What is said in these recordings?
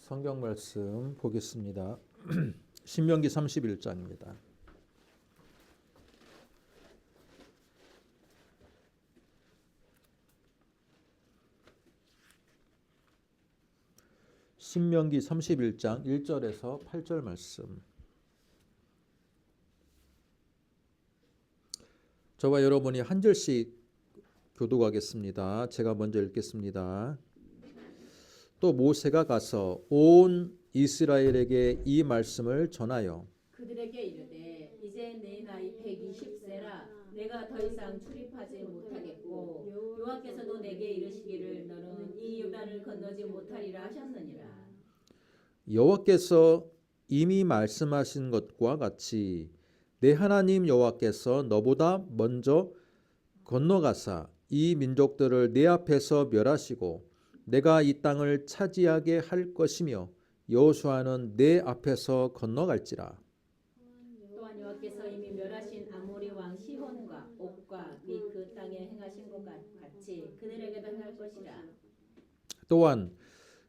성경 말씀 보겠습니다. 신명기 31장입니다. 신명기 31장 1절에서 8절 말씀. 저와 여러분이 한 절씩 교독하겠습니다. 제가 먼저 읽겠습니다. 또 모세가 가서 온 이스라엘에게 이 말씀을 전하여 그들에게 이르되 이제 내 나이 120세라 내가 더 이상 출입하지 못하겠고 여호와께서도 내게 이르시기를 너는 이 요단을 건너지 못하리라 하셨느니라. 여호와께서 이미 말씀하신 것과 같이 내 하나님 여호와께서 너보다 먼저 건너가사 이 민족들을 내 앞에서 멸하시고 내가 이 땅을 차지하게 할 것이며 여호수아는 내 앞에서 건너갈지라. 또한 여호와께서 이미 멸하신 아모리 왕 시혼과 옥과 및 그 땅에 행하신 것 같이 그들에게도 행할 것이라. 또한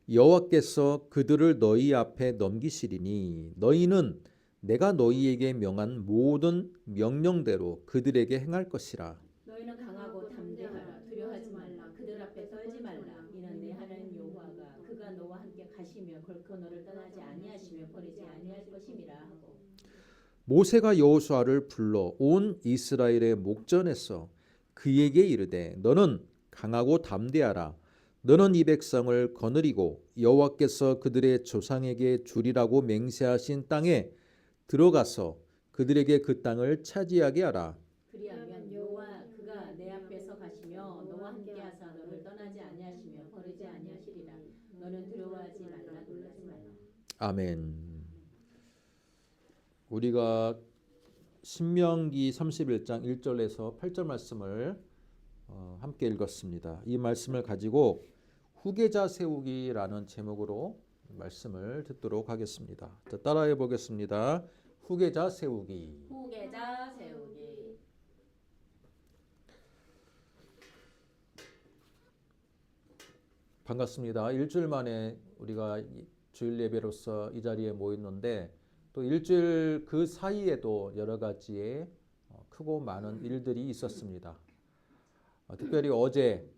여호와께서 그들을 너희 앞에 넘기시리니 너희는 내가 너희에게 명한 모든 명령대로 그들에게 행할 것이라. 너희는 강하고 담대하라. 두려워하지 말라. 그들 앞에 떨지 말라. 이는 내 하나님 여호와가 그가 너와 함께 가시며 결코 너를 떠나지 아니하시며 버리지 아니할 것임이라 하고. 모세가 여호수아를 불러 온 이스라엘의 목전에서 그에게 이르되 너는 강하고 담대하라. 너는 이 백성을 거느리고 여호와께서 그들의 조상에게 주리라고 맹세하신 땅에 들어가서 그들에게 그 땅을 차지하게 하라. 그리하면 여호와 그가 내 앞에서 가시며 너와 함께하사 너를 떠나지 아니하시며 버리지 아니하시리라. 너는 두려워하지 말라. 놀라지 말라. 아멘. 우리가 신명기 31장 1절에서 8절 말씀을 함께 읽었습니다. 이 말씀을 가지고 후계자 세우기라는 제목으로 말씀을 듣도록 하겠습니다. 자, 따라해 보겠습니다. 후계자 세우기. 후계자 세우기. 반갑습니다. 일주일 만에 우리가 주일 예배로서 이 자리에 모였는데 또 일주일 그 사이에도 여러 가지의 크고 많은 일들이 있었습니다. 특별히 어제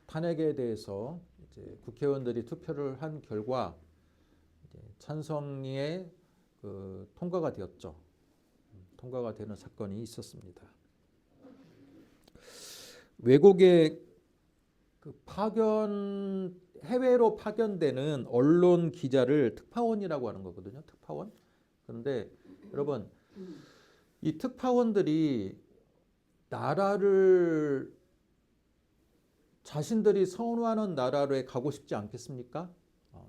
탄핵에 대해서 이제 국회의원들이 투표를 한 결과 이제 찬성에 통과가 되었죠. 통과가 되는 사건이 있었습니다. 외국의 해외로 파견되는 언론 기자를 특파원이라고 하는 거거든요. 특파원. 그런데 여러분, 이 특파원들이 나라를 자신들이 선호하는 나라로 가고 싶지 않겠습니까?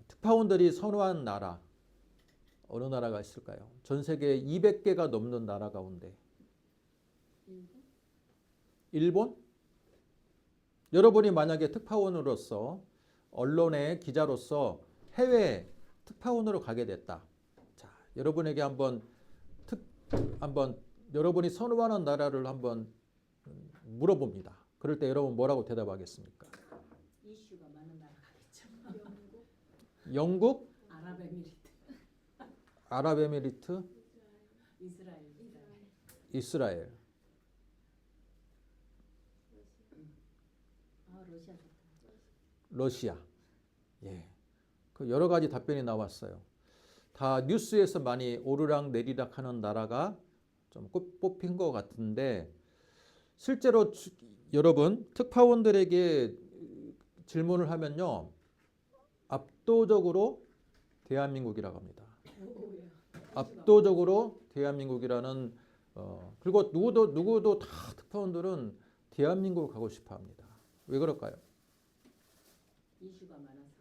특파원들이 선호하는 나라 어느 나라가 있을까요? 전 세계 200개가 넘는 나라 가운데 일본? 여러분이 만약에 특파원으로서 언론의 기자로서 해외 특파원으로 가게 됐다. 자, 여러분에게 한번 여러분이 선호하는 나라를 한번 물어봅니다. 그럴 때 여러분 뭐라고 대답하겠습니까? 이슈가 많은 나라 가겠죠. 영국? 아랍에미리트. 아랍에미리트? 이스라엘. 러시아. 러시아. 예. 그 여러 가지 답변이 나왔어요. 다 뉴스에서 많이 오르락 내리락 하는 나라가 좀 뽑힌 것 같은데 실제로 여러분 특파원들에게 질문을 하면요. 압도적으로 대한민국이라고 합니다. 압도적으로 대한민국이라는 그리고 누구도 다 특파원들은 대한민국을 가고 싶어 합니다. 왜 그럴까요? 이슈가 많아서.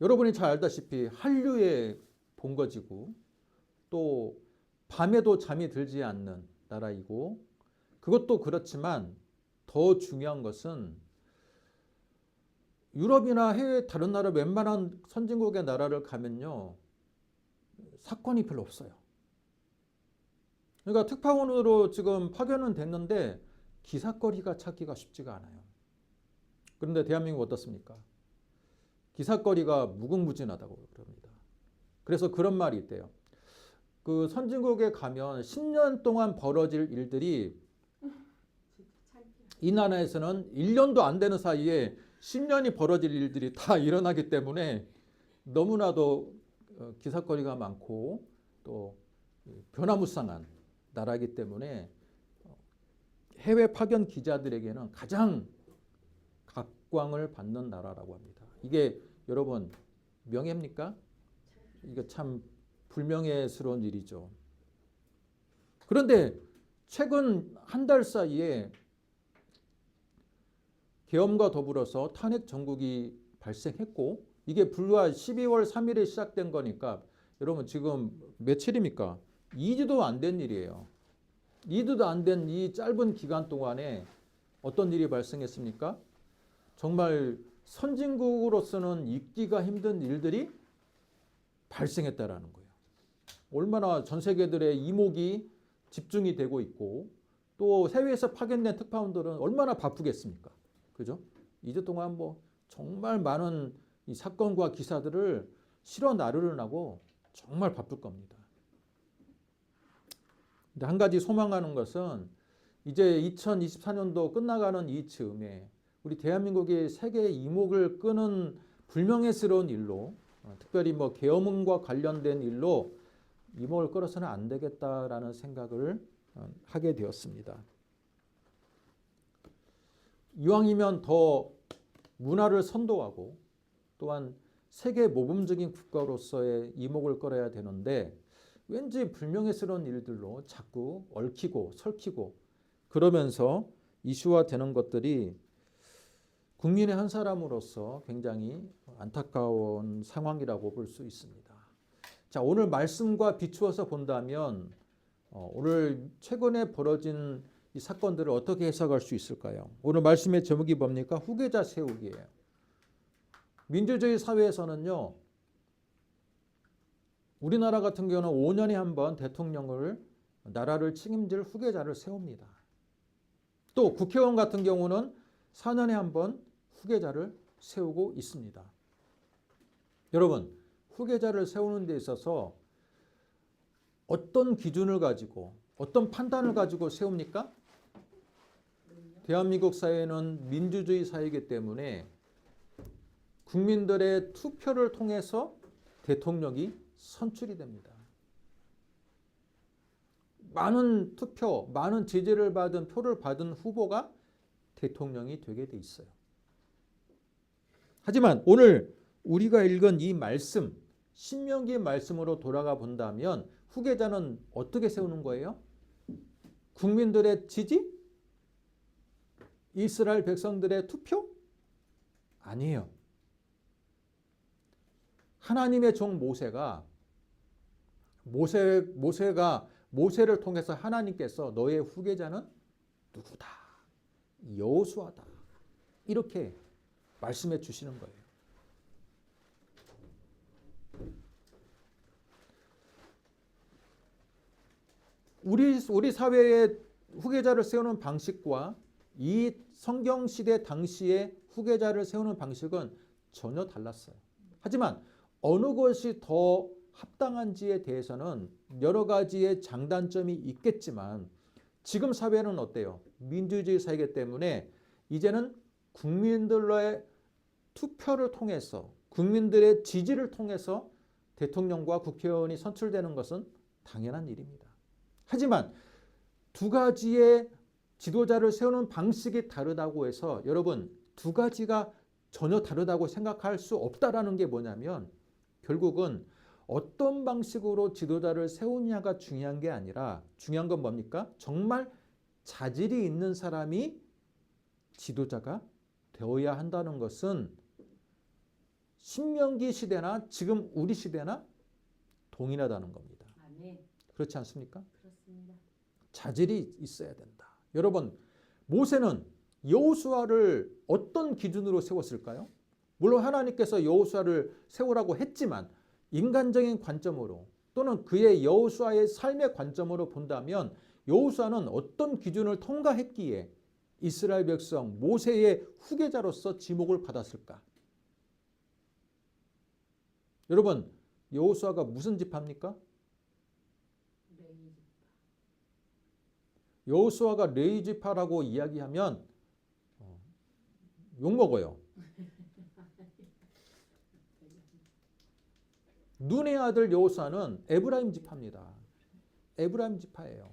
여러분이 잘 알다시피 한류의 본거지고 또 밤에도 잠이 들지 않는 나라이고 그것도 그렇지만 더 중요한 것은 유럽이나 해외 다른 나라 웬만한 선진국의 나라를 가면요. 사건이 별로 없어요. 그러니까 특파원으로 지금 파견은 됐는데 기삿거리가 찾기가 쉽지가 않아요. 그런데 대한민국 어떻습니까? 기삿거리가 무궁무진하다고 그럽니다. 그래서 그런 말이 있대요. 그 선진국에 가면 10년 동안 벌어질 일들이 이 나라에서는 1년도 안 되는 사이에 10년이 벌어질 일들이 다 일어나기 때문에 너무나도 기삿거리가 많고 또 변화무쌍한 나라이기 때문에 해외 파견 기자들에게는 가장 각광을 받는 나라라고 합니다. 이게 여러분 명예입니까? 이거 참 불명예스러운 일이죠. 그런데 최근 한 달 사이에 계엄과 더불어서 탄핵 정국이 발생했고 이게 불과 12월 3일에 시작된 거니까 여러분 지금 며칠입니까? 2주도 안 된 일이에요. 2주도 안 된 이 짧은 기간 동안에 어떤 일이 발생했습니까? 정말 선진국으로서는 잊기가 힘든 일들이 발생했다라는 거예요. 얼마나 전 세계들의 이목이 집중이 되고 있고 또 해외에서 파견된 특파원들은 얼마나 바쁘겠습니까? 그죠? 2주 동안 뭐 정말 많은 이 사건과 기사들을 실어 나르느라고 정말 바쁠 겁니다. 근데 한 가지 소망하는 것은 이제 2024년도 끝나가는 이 즈음에 우리 대한민국이 세계의 이목을 끄는 불명예스러운 일로 특별히 뭐 계엄과 관련된 일로 이목을 끌어서는 안 되겠다라는 생각을 하게 되었습니다. 이왕이면 더 문화를 선도하고 또한 세계 모범적인 국가로서의 이목을 끌어야 되는데 왠지 불명예스러운 일들로 자꾸 얽히고 설키고 그러면서 이슈화되는 것들이 국민의 한 사람으로서 굉장히 안타까운 상황이라고 볼 수 있습니다. 자, 오늘 말씀과 비추어서 본다면 오늘 최근에 벌어진 이 사건들을 어떻게 해석할 수 있을까요? 오늘 말씀의 제목이 뭡니까? 후계자 세우기예요. 민주주의 사회에서는요. 우리나라 같은 경우는 5년에 한 번 대통령을 나라를 책임질 후계자를 세웁니다. 또 국회의원 같은 경우는 4년에 한 번 후계자를 세우고 있습니다. 여러분, 후계자를 세우는 데 있어서 어떤 기준을 가지고 어떤 판단을 가지고 세웁니까? 대한민국 사회는 민주주의 사회이기 때문에 국민들의 투표를 통해서 대통령이 선출이 됩니다. 많은 투표, 많은 지지를 받은 표를 받은 후보가 대통령이 되게 돼 있어요. 하지만 오늘 우리가 읽은 이 말씀, 신명기 말씀으로 돌아가 본다면 후계자는 어떻게 세우는 거예요? 국민들의 지지? 이스라엘 백성들의 투표? 아니에요. 하나님의 종 모세를 통해서 하나님께서 너의 후계자는 누구다? 여호수아다. 이렇게 말씀해 주시는 거예요. 우리 사회의 후계자를 세우는 방식과 이 성경 시대 당시의 후계자를 세우는 방식은 전혀 달랐어요. 하지만 어느 것이 더 합당한지에 대해서는 여러 가지의 장단점이 있겠지만 지금 사회는 어때요? 민주주의 사회이기 때문에 이제는 국민들의 투표를 통해서 국민들의 지지를 통해서 대통령과 국회의원이 선출되는 것은 당연한 일입니다. 하지만 두 가지의 지도자를 세우는 방식이 다르다고 해서 여러분 두 가지가 전혀 다르다고 생각할 수 없다라는 게 뭐냐면 결국은 어떤 방식으로 지도자를 세우냐가 중요한 게 아니라 중요한 건 뭡니까? 정말 자질이 있는 사람이 지도자가 되어야 한다는 것은 신명기 시대나 지금 우리 시대나 동일하다는 겁니다. 아멘. 그렇지 않습니까? 그렇습니다. 자질이 있어야 된다. 여러분, 모세는 여호수아를 어떤 기준으로 세웠을까요? 물론 하나님께서 여호수아를 세우라고 했지만 인간적인 관점으로 또는 그의 여호수아의 삶의 관점으로 본다면 여호수아는 어떤 기준을 통과했기에 이스라엘 백성 모세의 후계자로서 지목을 받았을까? 여러분, 여호수아가 무슨 지파입니까? 여호수아가 레위 지파라고 이야기하면 욕먹어요. 눈의 아들 여호수아는 에브라임 지파입니다. 에브라임 지파예요.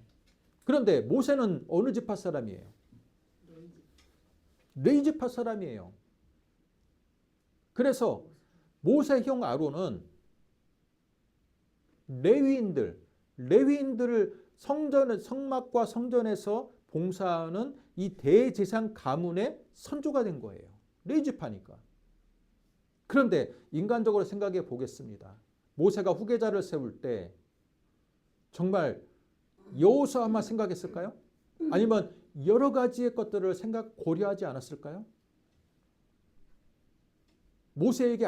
그런데 모세는 어느 지파 사람이에요? 레위 지파 사람이에요. 그래서 모세 형 아론은 레위인들을 성막과 성전에서 봉사하는 이 대제사장 가문의 선조가 된 거예요. 레위 지파니까. 그런데 인간적으로 생각해 보겠습니다. 모세가 후계자를 세울 때 정말 여호수아만 생각했을까요? 아니면 여러 가지의 것들을 고려하지 않았을까요? 모세에게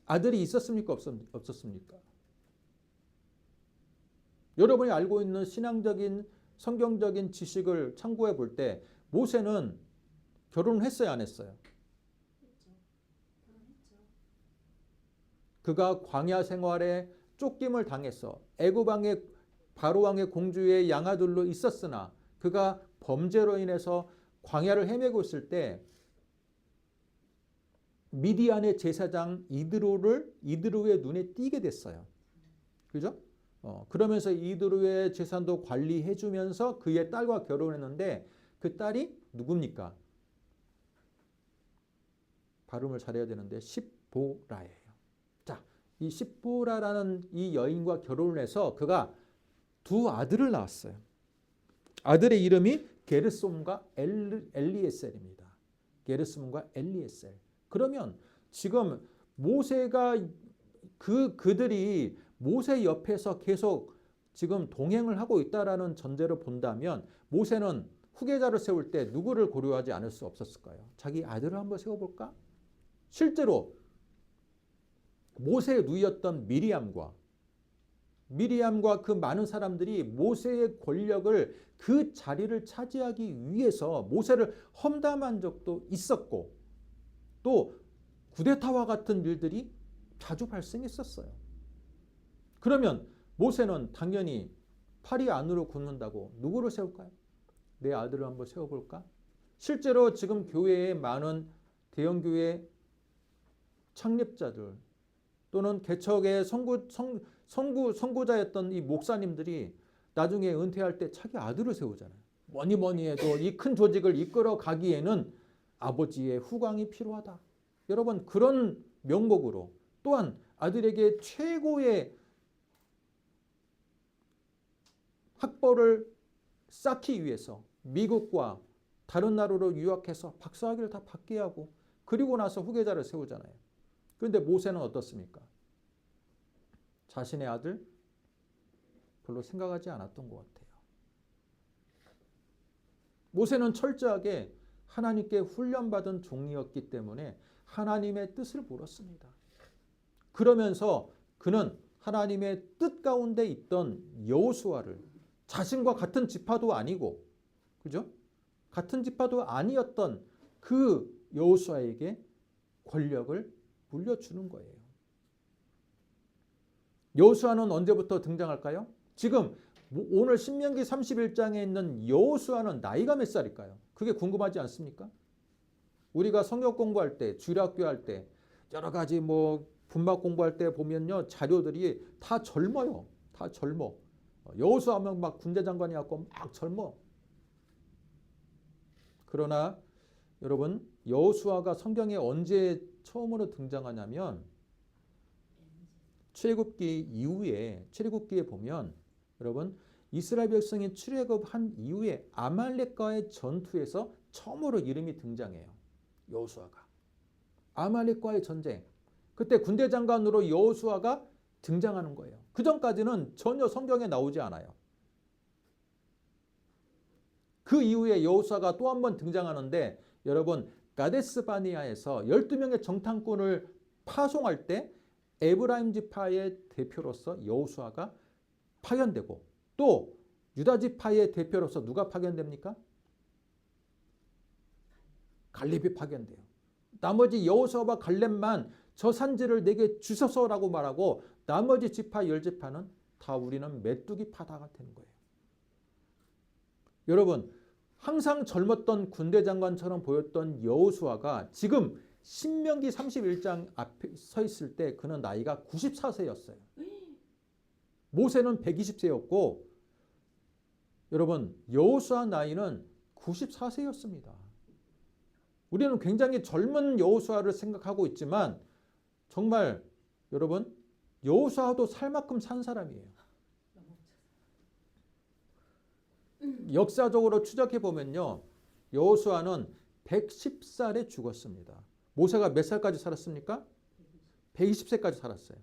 아들이 있었습니까? 없었습니까? 여러분이 알고 있는 신앙적인 성경적인 지식을 참고해 볼 때 모세는 결혼을 했어요, 안 했어요? 그가 광야 생활에 쫓김을 당해서 애굽 왕의 바로 왕의 공주의 양아들로 있었으나 그가 범죄로 인해서 광야를 헤매고 있을 때 미디안의 제사장 이드로의 눈에 띄게 됐어요. 그죠? 그러면서 이드로의 재산도 관리해 주면서 그의 딸과 결혼했는데 그 딸이 누굽니까? 발음을 잘해야 되는데 십보라예요. 자, 이 십보라라는 이 여인과 결혼을 해서 그가 두 아들을 낳았어요. 아들의 이름이 게르솜과 엘리에셀입니다. 게르솜과 엘리에셀. 그러면 지금 모세가 그들이 모세 옆에서 계속 지금 동행을 하고 있다라는 전제로 본다면 모세는 후계자를 세울 때 누구를 고려하지 않을 수 없었을까요? 자기 아들을 한번 세워볼까? 실제로 모세의 누이였던 미리암과 그 많은 사람들이 모세의 권력을 그 자리를 차지하기 위해서 모세를 험담한 적도 있었고 또 구데타와 같은 일들이 자주 발생했었어요. 그러면 모세는 당연히 팔이 안으로 굽는다고 누구를 세울까요? 내 아들을 한번 세워볼까? 실제로 지금 교회에 많은 대형교회 창립자들 또는 개척의 선구자였던 이 목사님들이 나중에 은퇴할 때 자기 아들을 세우잖아요. 뭐니 해도 이 큰 조직을 이끌어 가기에는 아버지의 후광이 필요하다. 여러분, 그런 명목으로 또한 아들에게 최고의 학벌을 쌓기 위해서 미국과 다른 나라로 유학해서 박사학위를 다 받게 하고 그리고 나서 후계자를 세우잖아요. 그런데 모세는 어떻습니까? 자신의 아들 별로 생각하지 않았던 것 같아요. 모세는 철저하게 하나님께 훈련받은 종이었기 때문에 하나님의 뜻을 물었습니다. 그러면서 그는 하나님의 뜻 가운데 있던 여호수아를 자신과 같은 지파도 아니고, 그죠? 같은 지파도 아니었던 그 여호수아에게 권력을 물려주는 거예요. 여호수아는 언제부터 등장할까요? 지금 오늘 신명기 31장에 있는 여호수아는 나이가 몇 살일까요? 그게 궁금하지 않습니까? 우리가 성경 공부할 때, 주일학교 할 때, 여러 가지 분막 공부할 때 보면요, 자료들이 다 젊어요. 다 젊어. 여호수아면 막 군대 장관이었고 막 젊어. 그러나 여러분, 여호수아가 성경에 언제 처음으로 등장하냐면 출애굽기에 보면 여러분, 이스라엘 백성이 출애굽한 이후에 아말렉과의 전투에서 처음으로 이름이 등장해요. 여호수아가. 아말렉과의 전쟁. 그때 군대 장관으로 여호수아가 등장하는 거예요. 그 전까지는 전혀 성경에 나오지 않아요. 그 이후에 여호수아가 또 한 번 등장하는데 여러분, 가데스 바네아에서 12명의 정탐꾼을 파송할 때 에브라임 지파의 대표로서 여호수아가 파견되고 또 유다 지파의 대표로서 누가 파견됩니까? 갈렙이 파견돼요. 나머지 여호수아와 갈렙만 저 산지를 내게 주소서라고 말하고 나머지 지파 10지파는 다 우리는 메뚜기 파다가 되는 거예요. 여러분, 항상 젊었던 군대 장관처럼 보였던 여호수아가 지금 신명기 31장 앞에 서 있을 때 그는 나이가 94세였어요. 모세는 120세였고 여러분, 여호수아 나이는 94세였습니다. 우리는 굉장히 젊은 여호수아를 생각하고 있지만 정말 여러분, 여호수아도 살 만큼 산 사람이에요. 역사적으로 추적해 보면요, 여호수아는 110살에 죽었습니다. 모세가 몇 살까지 살았습니까? 120세까지 살았어요.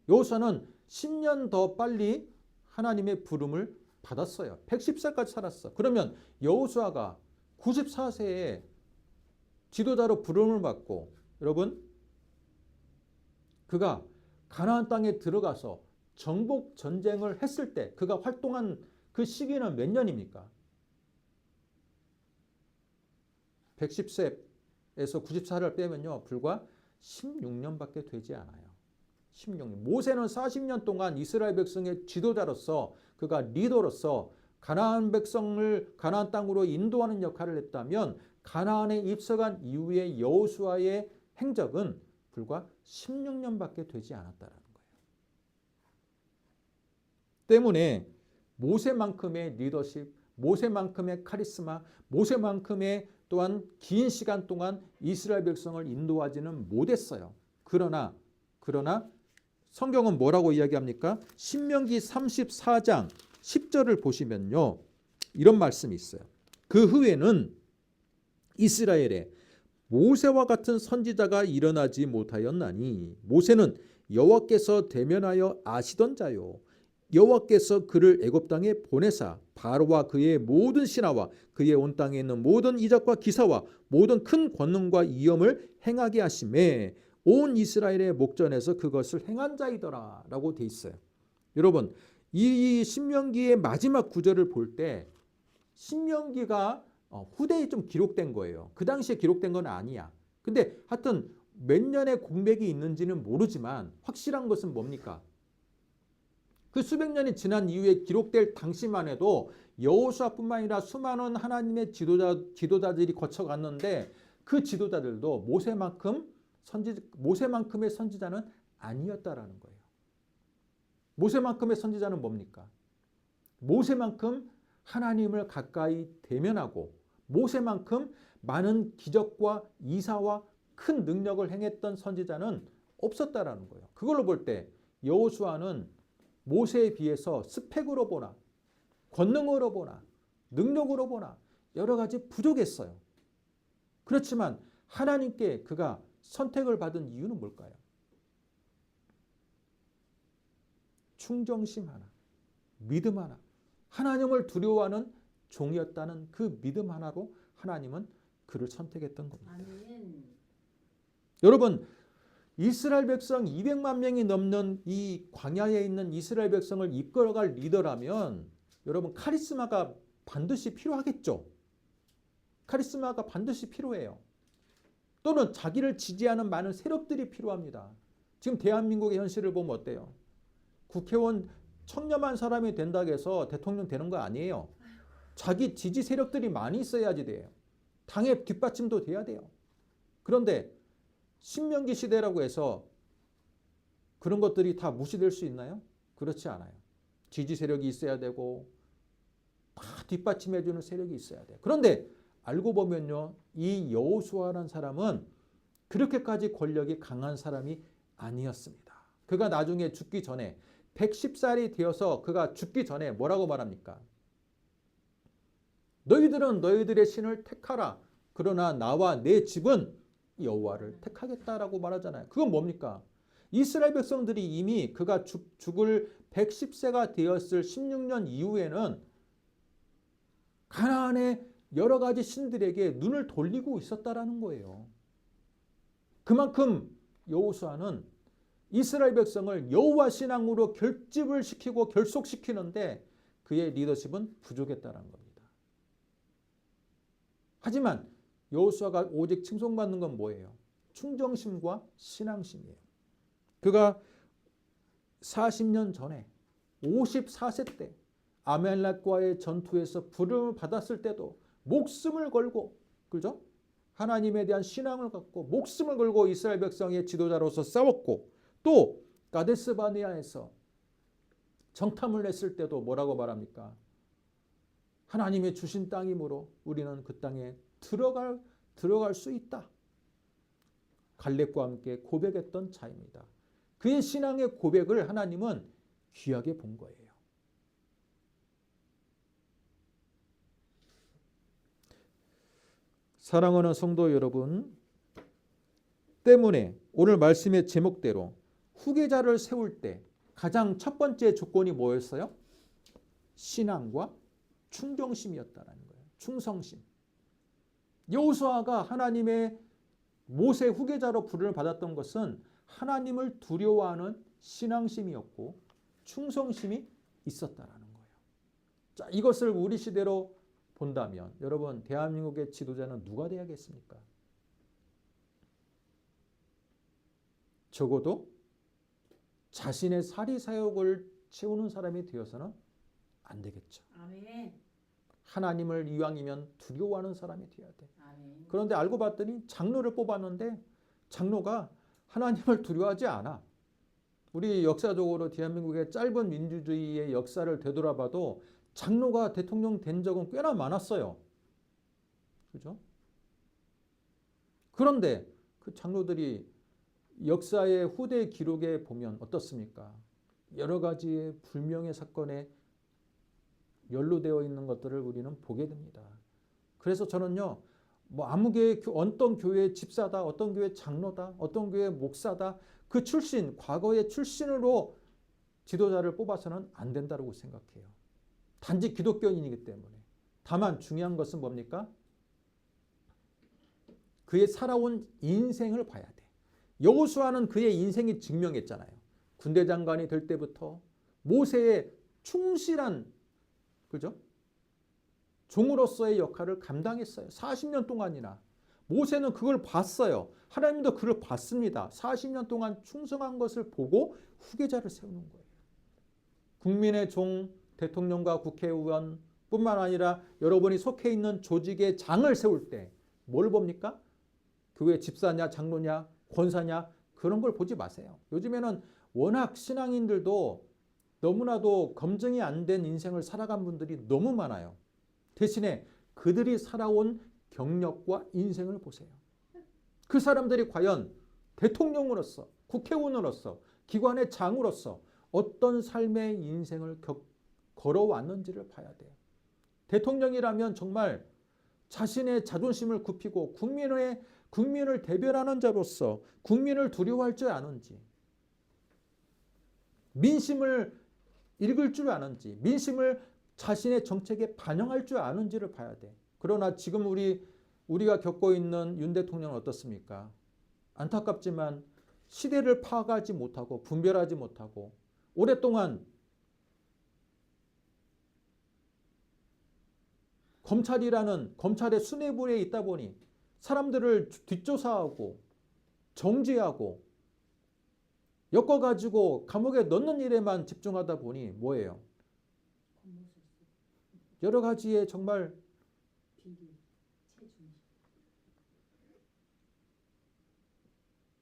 여호수아는 10년 더 빨리 하나님의 부름을 받았어요. 110살까지 살았어. 그러면 여호수아가 94세에 지도자로 부름을 받고 여러분, 그가 가나안 땅에 들어가서 정복 전쟁을 했을 때 그가 활동한 그 시기는 몇 년입니까? 110세에서 94를 빼면요, 불과 16년밖에 되지 않아요. 16년. 모세는 40년 동안 이스라엘 백성의 지도자로서 그가 리더로서 가나안 백성을 가나안 땅으로 인도하는 역할을 했다면 가나안에 입성한 이후의 여호수아의 행적은 불과 16년밖에 되지 않았다라는 거예요. 때문에 모세만큼의 리더십, 모세만큼의 카리스마, 모세만큼의 또한 긴 시간 동안 이스라엘 백성을 인도하지는 못했어요. 그러나 성경은 뭐라고 이야기합니까? 신명기 34장 10절을 보시면요, 이런 말씀이 있어요. 그 후에는 이스라엘에 모세와 같은 선지자가 일어나지 못하였나니 모세는 여호와께서 대면하여 아시던 자요, 여호와께서 그를 애굽 땅에 보내사 바로와 그의 모든 신하와 그의 온 땅에 있는 모든 이적과 기사와 모든 큰 권능과 이엄을 행하게 하심에 온 이스라엘의 목전에서 그것을 행한 자이더라 라고 돼 있어요. 여러분, 이 신명기의 마지막 구절을 볼 때 신명기가 후대에 좀 기록된 거예요. 그 당시에 기록된 건 아니야. 근데 하여튼 몇 년의 공백이 있는지는 모르지만 확실한 것은 뭡니까? 그 수백 년이 지난 이후에 기록될 당시만 해도 여호수아뿐만 아니라 수많은 하나님의 지도자들이 거쳐갔는데 그 지도자들도 모세만큼의 선지자는 아니었다라는 거예요. 모세만큼의 선지자는 뭡니까? 모세만큼 하나님을 가까이 대면하고 모세만큼 많은 기적과 이사와 큰 능력을 행했던 선지자는 없었다라는 거예요. 그걸로 볼 때 여호수아는 모세에 비해서 스펙으로 보나 권능으로 보나 능력으로 보나 여러 가지 부족했어요. 그렇지만 하나님께 그가 선택을 받은 이유는 뭘까요? 충정심 하나, 믿음 하나, 하나님을 두려워하는 종이었다는 그 믿음 하나로 하나님은 그를 선택했던 겁니다. 아멘. 여러분, 이스라엘 백성 200만 명이 넘는 이 광야에 있는 이스라엘 백성을 이끌어갈 리더라면 여러분, 카리스마가 반드시 필요하겠죠. 카리스마가 반드시 필요해요. 또는 자기를 지지하는 많은 세력들이 필요합니다. 지금 대한민국의 현실을 보면 어때요? 국회의원 천여만 사람이 된다고 해서 대통령 되는 거 아니에요. 자기 지지 세력들이 많이 있어야지 돼요. 당의 뒷받침도 돼야 돼요. 그런데 신명기 시대라고 해서 그런 것들이 다 무시될 수 있나요? 그렇지 않아요. 지지 세력이 있어야 되고 다 뒷받침해주는 세력이 있어야 돼요. 그런데 알고 보면요, 이 여호수아라는 사람은 그렇게까지 권력이 강한 사람이 아니었습니다. 그가 나중에 죽기 전에 110살이 되어서 그가 죽기 전에 뭐라고 말합니까? 너희들은 너희들의 신을 택하라. 그러나 나와 내 집은 여호와를 택하겠다라고 말하잖아요. 그건 뭡니까? 이스라엘 백성들이 이미 그가 죽을 110세가 되었을 16년 이후에는 가나안의 여러 가지 신들에게 눈을 돌리고 있었다라는 거예요. 그만큼 여호수아는 이스라엘 백성을 여호와 신앙으로 결집을 시키고 결속시키는데 그의 리더십은 부족했다는 겁니다. 하지만 여호수아가 오직 칭송받는 건 뭐예요? 충정심과 신앙심이에요. 그가 40년 전에 54세 때 아말렉과의 전투에서 부름을 받았을 때도 목숨을 걸고, 그죠? 하나님에 대한 신앙을 갖고 목숨을 걸고 이스라엘 백성의 지도자로서 싸웠고, 또 가데스 바네아에서 정탐을 냈을 때도 뭐라고 말합니까? 하나님의 주신 땅이므로 우리는 그 땅에 들어갈 수 있다. 갈렙과 함께 고백했던 자입니다. 그의 신앙의 고백을 하나님은 귀하게 본 거예요. 사랑하는 성도 여러분, 때문에 오늘 말씀의 제목대로 후계자를 세울 때 가장 첫 번째 조건이 뭐였어요? 신앙과 충정심이었다는 거예요. 충성심. 여호수아가 하나님의 모세 후계자로 부름을 받았던 것은 하나님을 두려워하는 신앙심이었고 충성심이 있었다는 거예요. 자, 이것을 우리 시대로 본다면 여러분, 대한민국의 지도자는 누가 돼야겠습니까? 적어도 자신의 사리사욕을 채우는 사람이 되어서는 안 되겠죠. 아멘. 하나님을 이왕이면 두려워하는 사람이 되어야 돼. 아멘. 그런데 알고 봤더니 장로를 뽑았는데 장로가 하나님을 두려워하지 않아. 우리 역사적으로 대한민국의 짧은 민주주의의 역사를 되돌아봐도 장로가 대통령 된 적은 꽤나 많았어요. 그죠? 그런데 그 장로들이 역사의 후대 기록에 보면 어떻습니까? 여러 가지의 불명예 사건에 연루되어 있는 것들을 우리는 보게 됩니다. 그래서 저는요, 뭐 아무 교회, 어떤 교회 집사다, 어떤 교회 장로다, 어떤 교회 목사다, 그 출신, 과거의 출신으로 지도자를 뽑아서는 안 된다고 생각해요. 단지 기독교인이기 때문에. 다만 중요한 것은 뭡니까? 그의 살아온 인생을 봐야 돼. 여호수아는 그의 인생이 증명했잖아요. 군대 장관이 될 때부터 모세의 충실한, 그죠? 종으로서의 역할을 감당했어요. 40년 동안이나. 모세는 그걸 봤어요. 하나님도 그걸 봤습니다. 40년 동안 충성한 것을 보고 후계자를 세우는 거예요. 국민의 종, 대통령과 국회의원 뿐만 아니라 여러분이 속해 있는 조직의 장을 세울 때 뭘 봅니까? 교회 집사냐, 장로냐, 권사냐, 그런 걸 보지 마세요. 요즘에는 워낙 신앙인들도 너무나도 검증이 안 된 인생을 살아간 분들이 너무 많아요. 대신에 그들이 살아온 경력과 인생을 보세요. 그 사람들이 과연 대통령으로서, 국회의원으로서, 기관의 장으로서 어떤 삶의 인생을 걸어왔는지를 봐야 돼요. 대통령이라면 정말 자신의 자존심을 굽히고 국민을 대변하는 자로서 국민을 두려워할 줄 아는지, 민심을 읽을 줄 아는지, 민심을 자신의 정책에 반영할 줄 아는지를 봐야 돼. 그러나 지금 우리가 겪고 있는 윤 대통령은 어떻습니까? 안타깝지만 시대를 파악하지 못하고 분별하지 못하고 오랫동안 검찰의 수뇌부에 있다 보니 사람들을 뒷조사하고 정죄하고 엮어가지고 감옥에 넣는 일에만 집중하다 보니 뭐예요? 여러 가지의 정말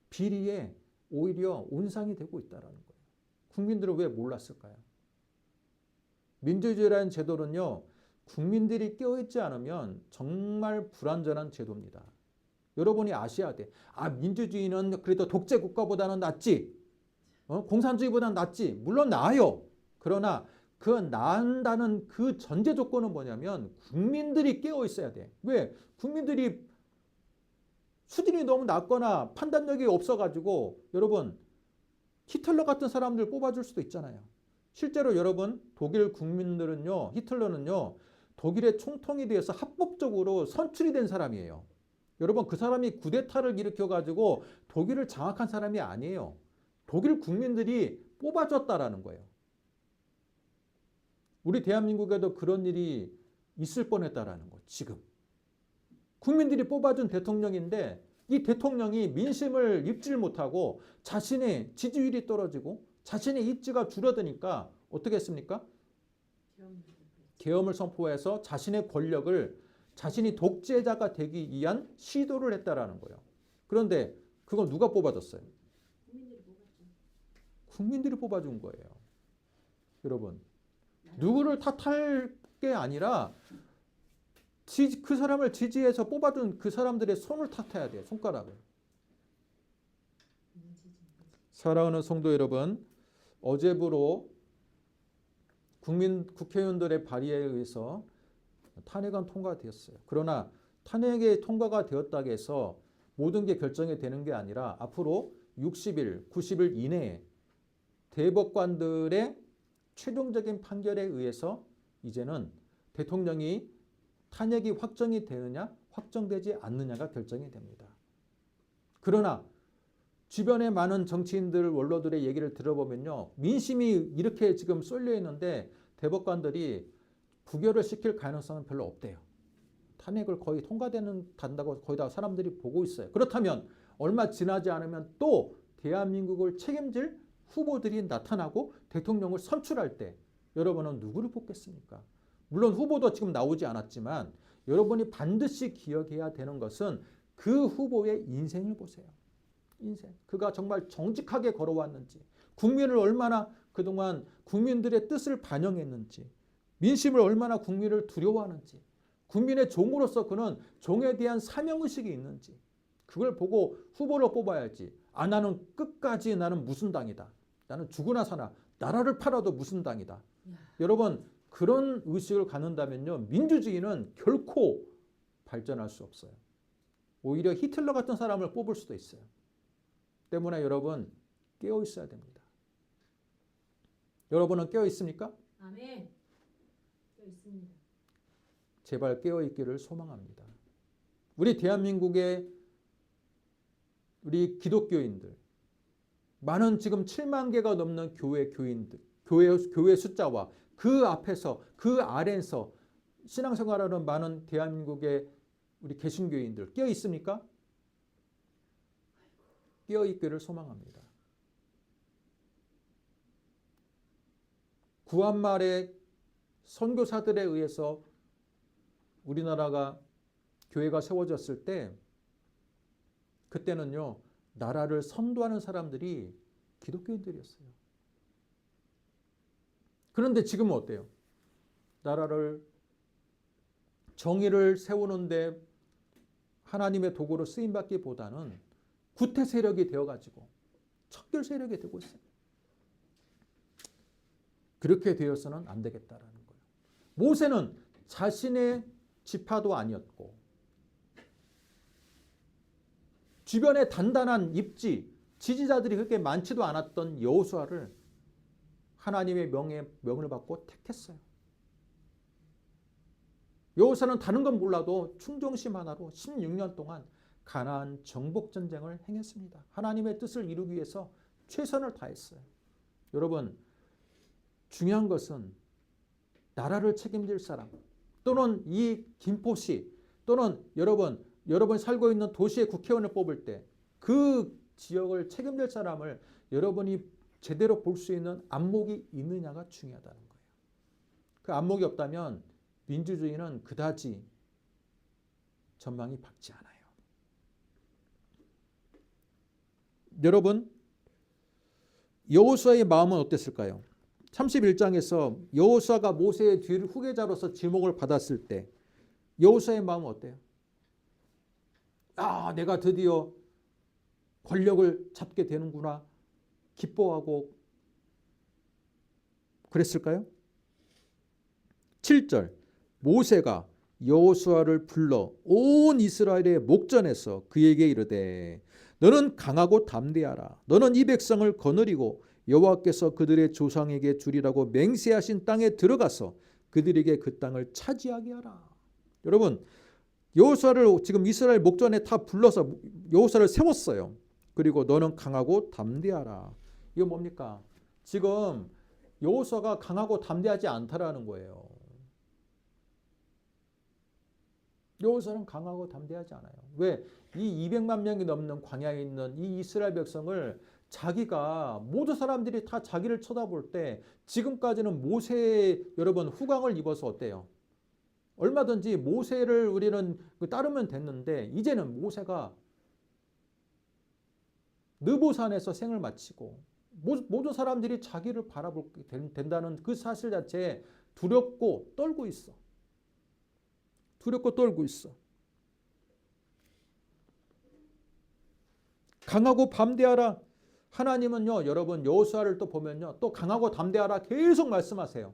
비리에 오히려 온상이 되고 있다는 거예요. 국민들은 왜 몰랐을까요? 민주주의라는 제도는요, 국민들이 깨어있지 않으면 정말 불완전한 제도입니다. 여러분이 아셔야 돼. 아, 민주주의는 그래도 독재 국가보다는 낫지. 공산주의보다는 낫지. 물론 나아요. 그러나 그 나은다는 그 전제 조건은 뭐냐면 국민들이 깨어 있어야 돼. 왜? 국민들이 수준이 너무 낮거나 판단력이 없어가지고 여러분 히틀러 같은 사람들 뽑아줄 수도 있잖아요. 실제로 여러분 독일 국민들은요, 히틀러는요, 독일의 총통이 되어서 합법적으로 선출이 된 사람이에요. 여러분 그 사람이 쿠데타를 일으켜가지고 독일을 장악한 사람이 아니에요. 독일 국민들이 뽑아줬다라는 거예요. 우리 대한민국에도 그런 일이 있을 뻔했다라는 거. 지금 국민들이 뽑아준 대통령인데 이 대통령이 민심을 읽지를 못하고 자신의 지지율이 떨어지고 자신의 입지가 줄어드니까 어떻게 했습니까? 계엄을 선포해서 자신의 권력을 자신이 독재자가 되기 위한 시도를 했다라는 거예요. 그런데 그건 누가 뽑아줬어요? 국민들이 뽑아준 거예요. 여러분, 누구를 탓할 게 아니라 그 사람을 지지해서 뽑아준 그 사람들의 손을 탓해야 돼요. 손가락을. 사랑하는 성도 여러분, 어제부로 국회의원들의 발의에 의해서 탄핵안 통과되었어요. 그러나 탄핵이 통과가 되었다고 해서 모든 게 결정이 되는 게 아니라 앞으로 60일, 90일 이내에 대법관들의 최종적인 판결에 의해서 이제는 대통령이 탄핵이 확정이 되느냐, 확정되지 않느냐가 결정이 됩니다. 그러나 주변에 많은 정치인들, 원로들의 얘기를 들어보면요. 민심이 이렇게 지금 쏠려 있는데 대법관들이 부결을 시킬 가능성은 별로 없대요. 탄핵을 거의 단다고 거의 다 사람들이 보고 있어요. 그렇다면 얼마 지나지 않으면 또 대한민국을 책임질 후보들이 나타나고 대통령을 선출할 때 여러분은 누구를 뽑겠습니까? 물론 후보도 지금 나오지 않았지만 여러분이 반드시 기억해야 되는 것은 그 후보의 인생을 보세요. 인생. 그가 정말 정직하게 걸어왔는지, 국민을 얼마나 그동안 국민들의 뜻을 반영했는지, 민심을 얼마나 국민을 두려워하는지, 국민의 종으로서 그는 종에 대한 사명의식이 있는지 그걸 보고 후보로 뽑아야지. 아, 나는 끝까지 나는 무슨 당이다. 나는 죽으나 사나 나라를 팔아도 무슨 당이다. 여러분 그런 의식을 갖는다면요. 민주주의는 결코 발전할 수 없어요. 오히려 히틀러 같은 사람을 뽑을 수도 있어요. 때문에 여러분 깨어 있어야 됩니다. 여러분은 깨어 있습니까? 아멘. 깨어 있습니다. 제발 깨어 있기를 소망합니다. 우리 대한민국의 우리 기독교인들 많은 지금 7만 개가 넘는 교인들, 교회 숫자와 그 앞에서 그 아래에서 신앙생활하는 많은 대한민국의 우리 개신교인들 깨어 있습니까? 깨어 있기를 소망합니다. 구한말의 선교사들에 의해서 우리나라가 교회가 세워졌을 때 그때는요. 나라를 선도하는 사람들이 기독교인들이었어요. 그런데 지금은 어때요? 나라를 정의를 세우는데 하나님의 도구로 쓰임받기보다는 구태 세력이 되어가지고 척결 세력이 되고 있어요. 그렇게 되어서는 안 되겠다라는 거예요. 모세는 자신의 지파도 아니었고 주변에 단단한 입지, 지지자들이 그렇게 많지도 않았던 여호수아를 하나님의 명을 받고 택했어요. 여호수아는 다른 건 몰라도 충정심 하나로 16년 동안 가나안 정복 전쟁을 행했습니다. 하나님의 뜻을 이루기 위해서 최선을 다했어요. 여러분, 중요한 것은 나라를 책임질 사람 또는 이 김포시 또는 여러분 살고 있는 도시의 국회의원을 뽑을 때 그 지역을 책임질 사람을 여러분이 제대로 볼 수 있는 안목이 있느냐가 중요하다는 거예요. 그 안목이 없다면 민주주의는 그다지 전망이 밝지 않아요. 여러분, 여호수아의 마음은 어땠을까요? 31장에서 여호수아가 모세의 뒤를 후계자로서 지목을 받았을 때 여호수아의 마음은 어때요? 아, 내가 드디어 권력을 잡게 되는구나 기뻐하고 그랬을까요? 7절 모세가 여호수아를 불러 온 이스라엘의 목전에서 그에게 이르되 너는 강하고 담대하라. 너는 이 백성을 거느리고 여호와께서 그들의 조상에게 주리라고 맹세하신 땅에 들어가서 그들에게 그 땅을 차지하게 하라. 여러분, 여호수아를 지금 이스라엘 목전에 다 불러서 여호수아를 세웠어요. 그리고 너는 강하고 담대하라. 이거 뭡니까? 지금 여호수아가 강하고 담대하지 않다라는 거예요. 여호수아는 강하고 담대하지 않아요. 왜? 이 200만 명이 넘는 광야에 있는 이 이스라엘 백성을 자기가 모두 사람들이 다 자기를 쳐다볼 때 지금까지는 모세의 여러분 후광을 입어서 어때요? 얼마든지 모세를 우리는 따르면 됐는데 이제는 모세가 느보산에서 생을 마치고 모든 사람들이 자기를 바라보게 된다는 그 사실 자체에 두렵고 떨고 있어. 두렵고 떨고 있어. 강하고 담대하라. 하나님은요, 여러분 여호수아를 또 보면요, 또 강하고 담대하라 계속 말씀하세요.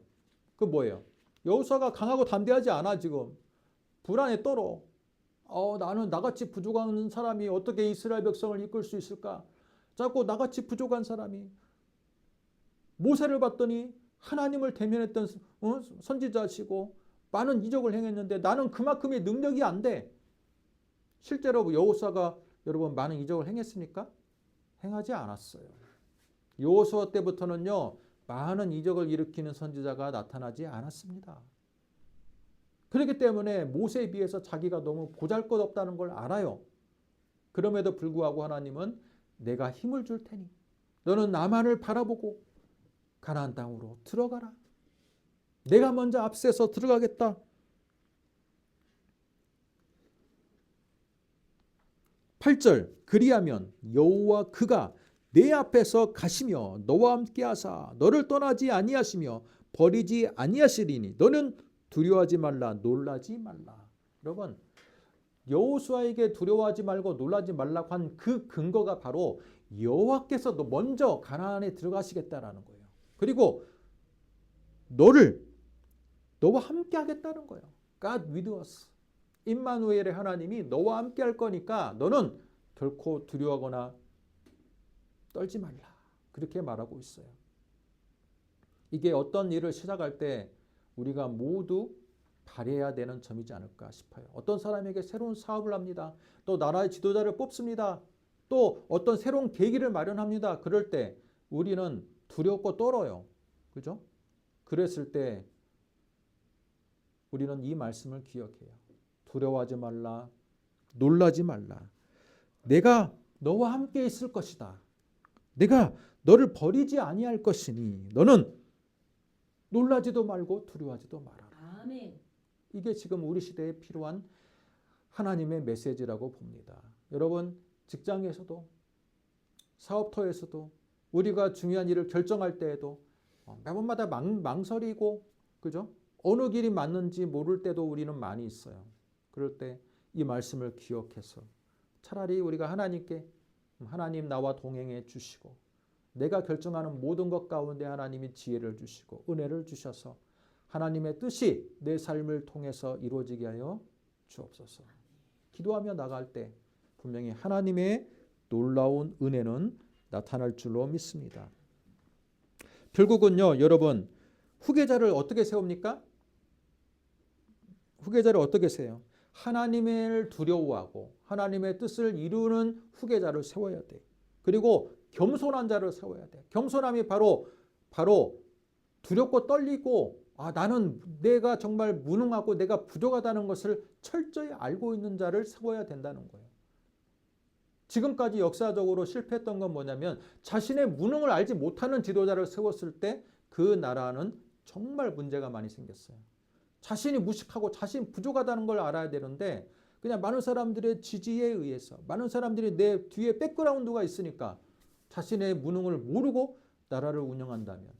그 뭐예요? 여호수아가 강하고 담대하지 않아 지금. 불안에 떨어. 나는 나같이 부족한 사람이 어떻게 이스라엘 백성을 이끌 수 있을까? 자꾸 나같이 부족한 사람이 모세를 봤더니 하나님을 대면했던 선지자시고 많은 이적을 행했는데 나는 그만큼의 능력이 안 돼. 실제로 여호수아가 여러분 많은 이적을 행했습니까? 행하지 않았어요. 여호수아 때부터는요, 많은 이적을 일으키는 선지자가 나타나지 않았습니다. 그렇기 때문에 모세에 비해서 자기가 너무 보잘것없다는 걸 알아요. 그럼에도 불구하고 하나님은 내가 힘을 줄 테니 너는 나만을 바라보고 가나안 땅으로 들어가라. 내가 먼저 앞서서 들어가겠다. 8절 그리하면 여호와 그가 내 앞에서 가시며 너와 함께 하사 너를 떠나지 아니하시며 버리지 아니하시리니 너는 두려워하지 말라 놀라지 말라. 여러분 여호수아에게 두려워하지 말고 놀라지 말라고 한 그 근거가 바로 여호와께서 먼저 가나안에 들어가시겠다라는 거예요. 그리고 너와 함께 하겠다는 거예요. God with us. 임마누엘의 하나님이 너와 함께 할 거니까 너는 결코 두려워하거나 떨지 말라. 그렇게 말하고 있어요. 이게 어떤 일을 시작할 때 우리가 모두 발휘해야 되는 점이지 않을까 싶어요. 어떤 사람에게 새로운 사업을 합니다. 또 나라의 지도자를 뽑습니다. 또 어떤 새로운 계기를 마련합니다. 그럴 때 우리는 두렵고 떨어요. 그죠? 그랬을 때 우리는 이 말씀을 기억해요. 두려워하지 말라. 놀라지 말라. 내가 너와 함께 있을 것이다. 내가 너를 버리지 아니할 것이니 너는 놀라지도 말고 두려워하지도 말아라. 아멘. 이게 지금 우리 시대에 필요한 하나님의 메시지라고 봅니다. 여러분 직장에서도 사업터에서도 우리가 중요한 일을 결정할 때에도 매번마다 망설이고 그죠? 어느 길이 맞는지 모를 때도 우리는 많이 있어요. 그럴 때 이 말씀을 기억해서 차라리 우리가 하나님께 하나님 나와 동행해 주시고 내가 결정하는 모든 것 가운데 하나님이 지혜를 주시고 은혜를 주셔서 하나님의 뜻이 내 삶을 통해서 이루어지게 하여 주옵소서. 기도하며 나갈 때 분명히 하나님의 놀라운 은혜는 나타날 줄로 믿습니다. 결국은요, 여러분 후계자를 어떻게 세웁니까? 후계자를 어떻게 세요? 하나님을 두려워하고 하나님의 뜻을 이루는 후계자를 세워야 돼. 그리고 겸손한 자를 세워야 돼. 겸손함이 바로 두렵고 떨리고 나는 내가 정말 무능하고 내가 부족하다는 것을 철저히 알고 있는 자를 세워야 된다는 거예요. 지금까지 역사적으로 실패했던 건 뭐냐면 자신의 무능을 알지 못하는 지도자를 세웠을 때 그 나라는 정말 문제가 많이 생겼어요. 자신이 무식하고 자신 부족하다는 걸 알아야 되는데 그냥 많은 사람들의 지지에 의해서 많은 사람들이 내 뒤에 백그라운드가 있으니까 자신의 무능을 모르고 나라를 운영한다면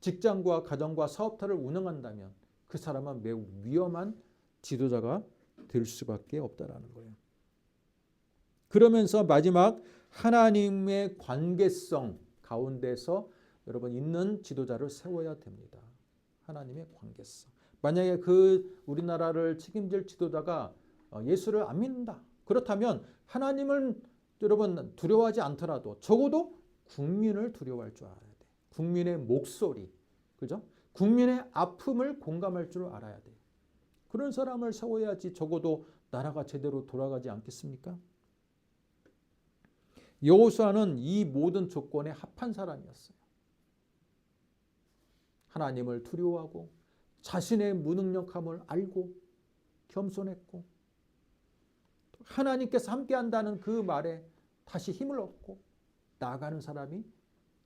직장과 가정과 사업터를 운영한다면 그 사람은 매우 위험한 지도자가 될 수밖에 없다라는 거예요. 그러면서 마지막 하나님의 관계성 가운데서 여러분 있는 지도자를 세워야 됩니다. 하나님의 관계성. 만약에 우리나라를 책임질 지도자가 예수를 안 믿는다. 그렇다면 하나님을 여러분 두려워하지 않더라도 적어도 국민을 두려워할 줄 알아야 돼. 국민의 목소리, 그죠? 국민의 아픔을 공감할 줄 알아야 돼. 그런 사람을 세워야지 적어도 나라가 제대로 돌아가지 않겠습니까? 여호수아는 이 모든 조건에 합한 사람이었어요. 하나님을 두려워하고 자신의 무능력함을 알고 겸손했고 하나님께서 함께한다는 그 말에 다시 힘을 얻고 나아가는 사람이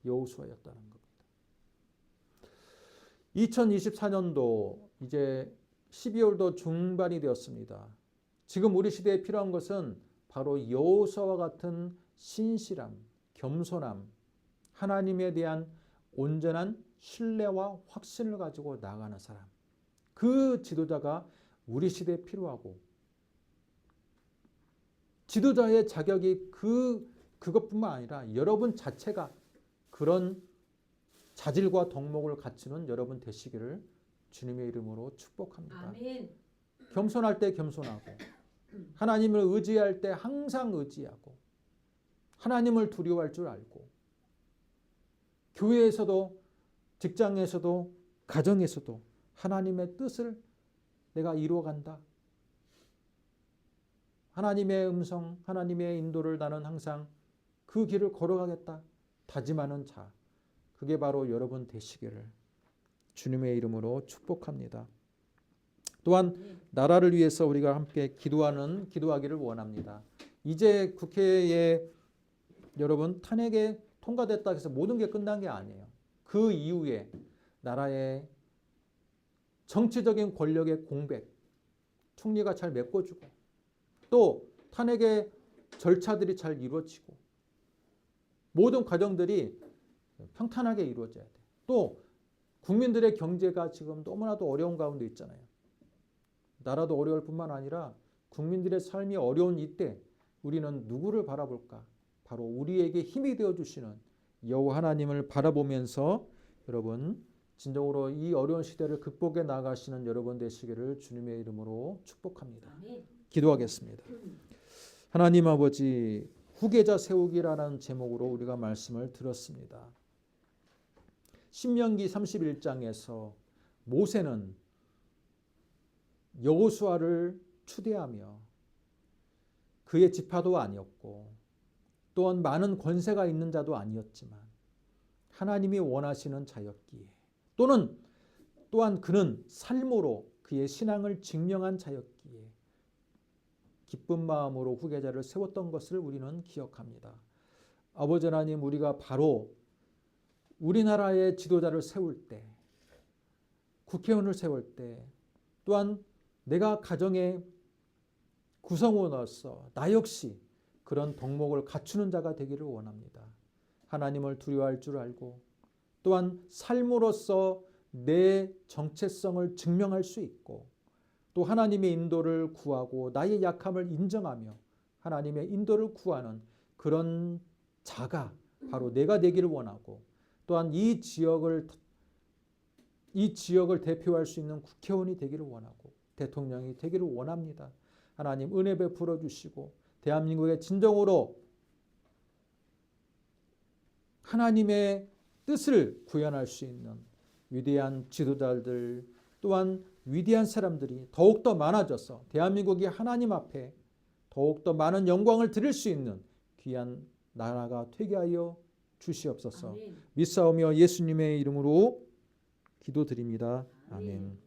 여호수아였다는 겁니다. 2024년도 이제 12월도 중반이 되었습니다. 지금 우리 시대에 필요한 것은 바로 여호수아와 같은 신실함, 겸손함, 하나님에 대한 온전한 신뢰와 확신을 가지고 나아가는 사람. 그 지도자가 우리 시대에 필요하고 지도자의 자격이 그것뿐만 아니라 여러분 자체가 그런 자질과 덕목을 갖추는 여러분 되시기를 주님의 이름으로 축복합니다. 아멘. 겸손할 때 겸손하고 하나님을 의지할 때 항상 의지하고 하나님을 두려워할 줄 알고 교회에서도 직장에서도 가정에서도 하나님의 뜻을 내가 이루어간다. 하나님의 음성, 하나님의 인도를 나는 항상 그 길을 걸어가겠다. 다짐하는 자. 그게 바로 여러분 되시기를 주님의 이름으로 축복합니다. 또한 나라를 위해서 우리가 함께 기도하기를 원합니다. 이제 국회에 여러분 탄핵에 통과됐다 해서 모든 게 끝난 게 아니에요. 그 이후에 나라의 정치적인 권력의 공백, 총리가 잘 메꿔주고 또 탄핵의 절차들이 잘 이루어지고 모든 과정들이 평탄하게 이루어져야 돼. 또 국민들의 경제가 지금 너무나도 어려운 가운데 있잖아요. 나라도 어려울 뿐만 아니라 국민들의 삶이 어려운 이때 우리는 누구를 바라볼까? 바로 우리에게 힘이 되어주시는 여호와 하나님을 바라보면서 여러분 진정으로 이 어려운 시대를 극복해 나가시는 여러분 되시기를 주님의 이름으로 축복합니다. 기도하겠습니다. 하나님 아버지, 후계자 세우기라는 제목으로 우리가 말씀을 들었습니다. 신명기 31장에서 모세는 여호수아를 추대하며 그의 지파도 아니었고 또한 많은 권세가 있는 자도 아니었지만 하나님이 원하시는 자였기에 또한 그는 삶으로 그의 신앙을 증명한 자였기에 기쁜 마음으로 후계자를 세웠던 것을 우리는 기억합니다. 아버지 하나님, 우리가 바로 우리나라의 지도자를 세울 때, 국회의원을 세울 때, 또한 내가 가정의 구성원으로서 나 역시 그런 덕목을 갖추는 자가 되기를 원합니다. 하나님을 두려워할 줄 알고 또한 삶으로서 내 정체성을 증명할 수 있고 또 하나님의 인도를 구하고 나의 약함을 인정하며 하나님의 인도를 구하는 그런 자가 바로 내가 되기를 원하고 또한 이 지역을 대표할 수 있는 국회의원이 되기를 원하고 대통령이 되기를 원합니다. 하나님 은혜 베풀어 주시고 대한민국의 진정으로 하나님의 뜻을 구현할 수 있는 위대한 지도자들 또한 위대한 사람들이 더욱더 많아져서 대한민국이 하나님 앞에 더욱더 많은 영광을 드릴 수 있는 귀한 나라가 되게 하여 주시옵소서. 믿사오며 예수님의 이름으로 기도드립니다. 아멘.